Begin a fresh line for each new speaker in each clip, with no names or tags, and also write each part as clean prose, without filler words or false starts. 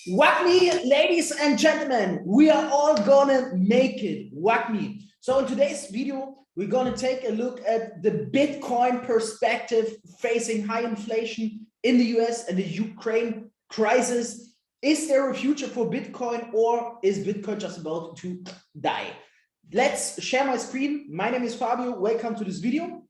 WAGMI, ladies and gentlemen, we are all gonna make it. WAGMI. So in today's video, we're gonna take a look at the Bitcoin perspective facing high inflation in the US and the Ukraine crisis. Is there a future for Bitcoin, or is Bitcoin just about to die? Let's share my screen. My name is Fabio. Welcome to this video.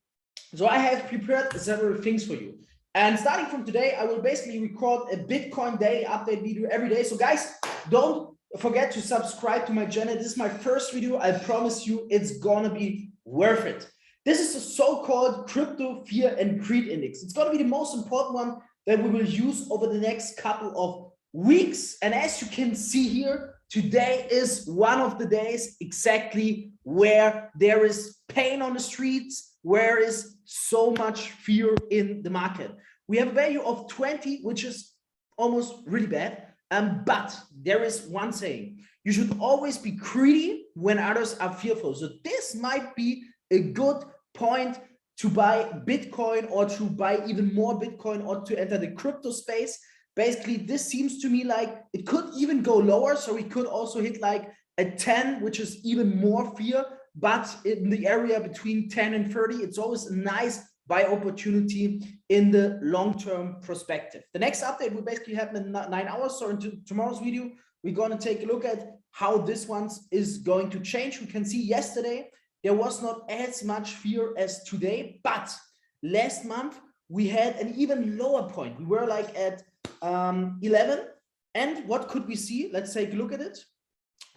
So I have prepared several things for you. And starting from today, I will basically record a Bitcoin daily update video every day. So guys, don't forget to subscribe to my channel. This is my first video. I promise you it's gonna be worth it. This is the so-called Crypto Fear and Greed Index. It's gonna be the most important one that we will use over the next couple of weeks. And as you can see here, today is one of the days exactly where there is pain on the streets, where is so much fear in the market. We have a value of 20, which is almost really bad. But there is one saying: you should always be greedy when others are fearful. So this might be a good point to buy Bitcoin, or to buy even more Bitcoin, or to enter the crypto space. Basically, this seems to me like it could even go lower. So we could also hit like a 10, which is even more fear. But in the area between 10 and 30, it's always a nice buy opportunity in the long-term perspective. The next update will basically happen in 9 hours. So in tomorrow's video, we're going to take a look at how this one is going to change. We can see yesterday, there was not as much fear as today, but last month we had an even lower point. We were like at 11. And what could we see? Let's take a look at it.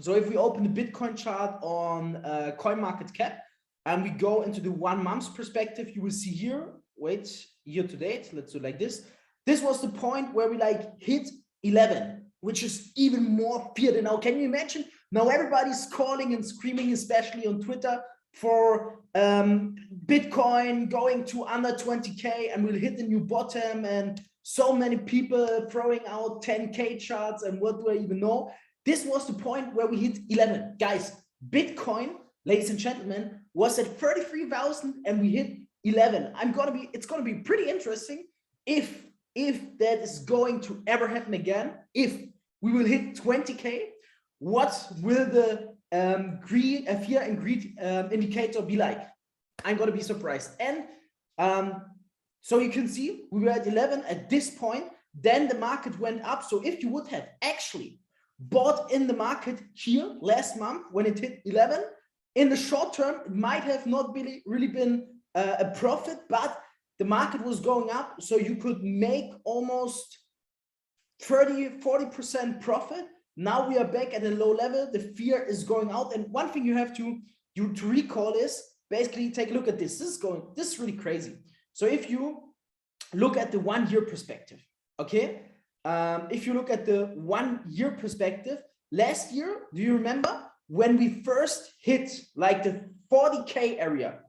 So if we open the Bitcoin chart on CoinMarketCap and we go into the 1 month perspective, you will see here, wait, year to date, let's do like this. This was the point where we like hit 11, which is even more fear than now. Can you imagine? Now everybody's calling and screaming, especially on Twitter, for Bitcoin going to under 20K and we'll hit the new bottom, and so many people throwing out 10K charts and what do I even know. This was the point where we hit 11. Guys, Bitcoin, ladies and gentlemen, was at 33,000 and we hit 11. It's gonna be pretty interesting if that is going to ever happen again. If we will hit 20K, what will the fear and greed indicator be like? I'm gonna be surprised. And so you can see we were at 11 at this point, then the market went up. So if you would have actually bought in the market here last month when it hit 11, in the short term, it might have not really been a profit, but the market was going up. So you could make almost 30–40% profit. Now we are back at a low level. The fear is going out. And one thing you have to recall is basically take a look at this. This is really crazy. So if you look at the 1 year perspective, okay? If you look at the 1 year perspective, last year, do you remember when we first hit like the 40K area?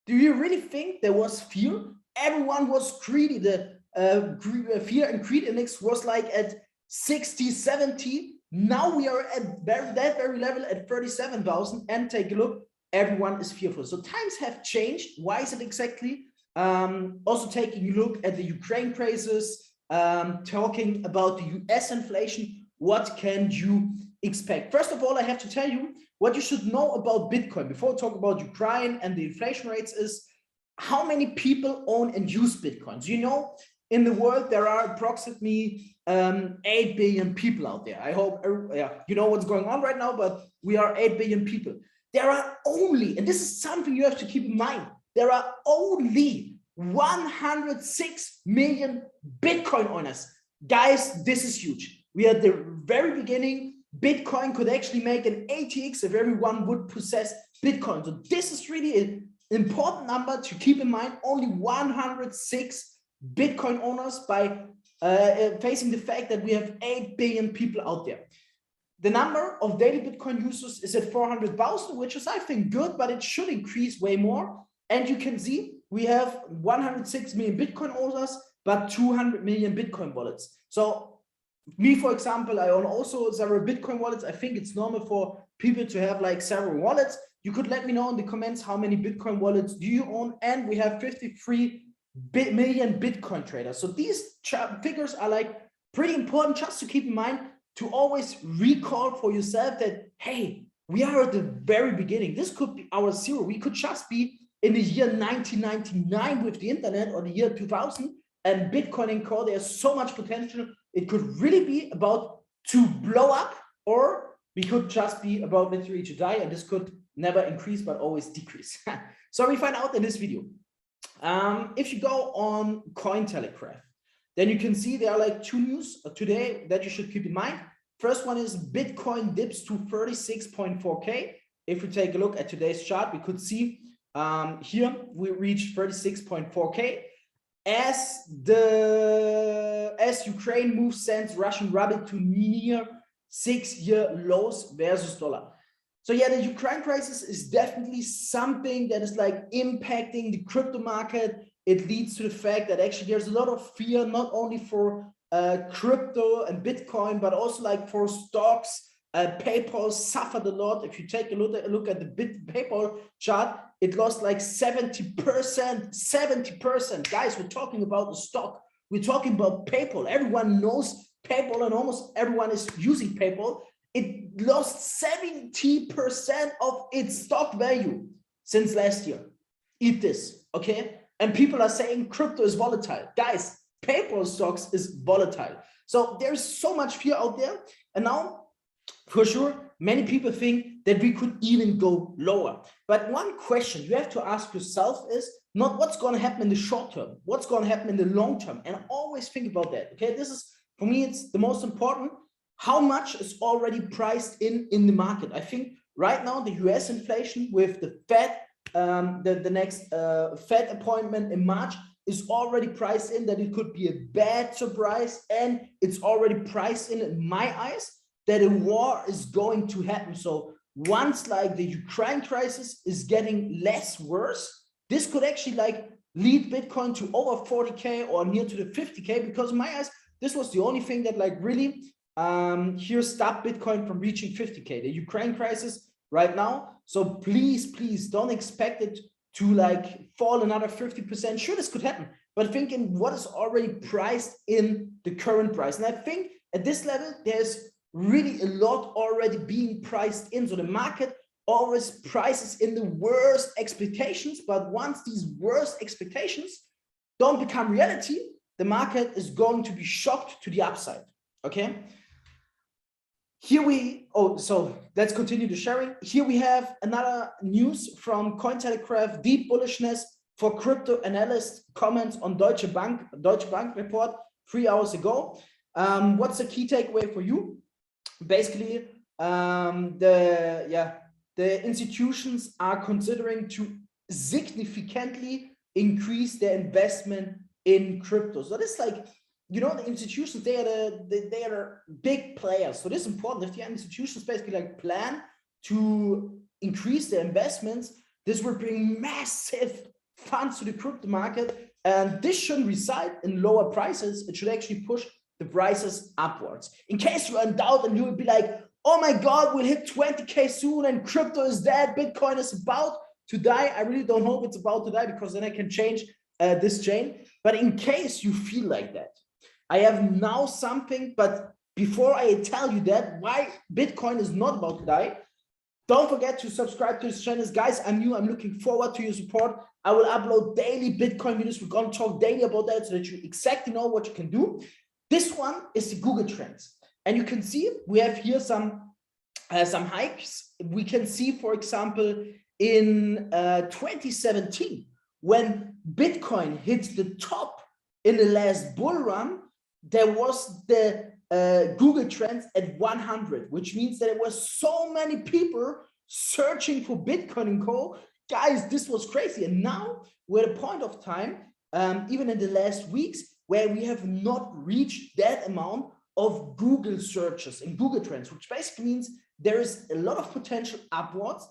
Do you really think there was fear? Everyone was greedy. The fear and greed index was like at 60, 70. Now we are at that very level at 37,000, and take a look, everyone is fearful. So times have changed. Why is it exactly? Also taking a look at the Ukraine crisis, talking about the US inflation, what can you expect? First of all, I have to tell you what you should know about Bitcoin before we talk about Ukraine and the inflation rates is how many people own and use Bitcoins. You know, in the world, there are approximately 8 billion people out there. I hope you know what's going on right now, but we are 8 billion people. There are only, and this is something you have to keep in mind, there are only 106 million Bitcoin owners. Guys, this is huge. We are at the very beginning. Bitcoin could actually make an ATX if everyone would possess Bitcoin. So this is really an important number to keep in mind. Only 106 Bitcoin owners by facing the fact that we have 8 billion people out there. The number of daily Bitcoin users is at 400,000, which is, I think, good, but it should increase way more. And you can see we have 106 million Bitcoin owners, but 200 million Bitcoin wallets. So me, for example, I own also several Bitcoin wallets. I think it's normal for people to have like several wallets. You could let me know in the comments how many Bitcoin wallets do you own. And we have 53 million Bitcoin traders. So these figures are like pretty important just to keep in mind. to always recall for yourself that, hey, we are at the very beginning. This could be our zero. We could just be in the year 1999 with the internet, or the year 2000, and Bitcoin and core, there's so much potential. It could really be about to blow up, or we could just be about literally to die, and this could never increase but always decrease. So we find out in this video. If you go on Cointelegraph, then you can see there are like two news today that you should keep in mind. First one is Bitcoin dips to 36.4K. If we take a look at today's chart, we could see here we reached 36.4K as Ukraine moves sends Russian ruble to near 6-year lows versus dollar. So yeah, the Ukraine crisis is definitely something that is like impacting the crypto market. It leads to the fact that actually there's a lot of fear, not only for crypto and Bitcoin, but also like for stocks. PayPal suffered a lot. If you take a look at the PayPal chart, it lost like 70%. 70%. Guys, we're talking about the stock. We're talking about PayPal. Everyone knows PayPal and almost everyone is using PayPal. It lost 70% of its stock value since last year. Eat this, okay? And people are saying crypto is volatile. Guys, PayPal stocks is volatile. So there's so much fear out there. And now, for sure, many people think that we could even go lower. But one question you have to ask yourself is not what's going to happen in the short term, what's going to happen in the long term. And always think about that, okay? This is, for me, it's the most important. How much is already priced in the market? I think right now the US inflation with the Fed, the next Fed appointment in March is already priced in that it could be a bad surprise, and it's already priced in my eyes, that a war is going to happen. So once like the Ukraine crisis is getting less worse, this could actually like lead Bitcoin to over 40K or near to the 50K, because in my eyes, this was the only thing that like really here stopped Bitcoin from reaching 50K, the Ukraine crisis right now. So please don't expect it to like fall another 50%. Sure, this could happen, but thinking what is already priced in the current price. And I think at this level, there's really a lot already being priced in. So the market always prices in the worst expectations, but once these worst expectations don't become reality, the market is going to be shocked to the upside, okay? So let's continue the sharing. Here we have another news from Cointelegraph, deep bullishness for crypto analyst comments on Deutsche Bank report 3 hours ago. What's the key takeaway for you? Basically, the institutions are considering to significantly increase their investment in crypto. So this is like, you know, the institutions, they are big players. So this is important. If the institutions basically like plan to increase their investments, this will bring massive funds to the crypto market, and this shouldn't result in lower prices. It should actually push the prices upwards. In case you're in doubt and you would be like, oh my God, we'll hit 20K soon and crypto is dead, Bitcoin is about to die. I really don't hope it's about to die, because then I can change this chain. But in case you feel like that, I have now something, but before I tell you that, why Bitcoin is not about to die, don't forget to subscribe to this channel. Guys, I'm new. I'm looking forward to your support. I will upload daily Bitcoin videos. We're going to talk daily about that so that you exactly know what you can do. This one is the Google Trends. And you can see we have here some hikes. We can see, for example, in 2017, when Bitcoin hit the top in the last bull run, there was the Google Trends at 100, which means that there were so many people searching for Bitcoin and Co. Guys, this was crazy. And now we're at a point of time, even in the last weeks, where we have not reached that amount of Google searches and Google Trends, which basically means there is a lot of potential upwards.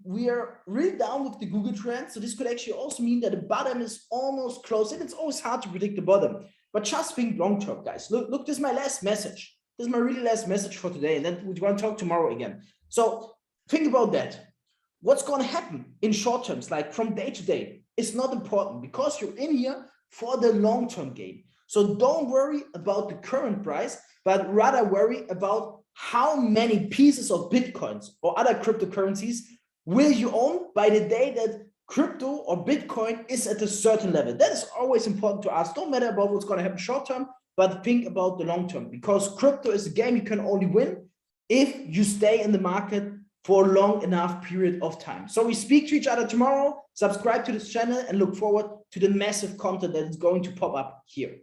We are really down with the Google Trends. So this could actually also mean that the bottom is almost close. And it's always hard to predict the bottom. But just think long term, guys. Look, this is my last message. This is my really last message for today. And then we're going to talk tomorrow again. So think about that. What's going to happen in short terms, like from day to day, is not important, because you're in here for the long-term game. So don't worry about the current price, but rather worry about how many pieces of Bitcoins or other cryptocurrencies will you own by the day that crypto or Bitcoin is at a certain level. That is always important to ask. Don't matter about what's going to happen short term, but think about the long term, because crypto is a game you can only win if you stay in the market for a long enough period of time. So we speak to each other tomorrow. Subscribe to this channel and look forward to the massive content that is going to pop up here.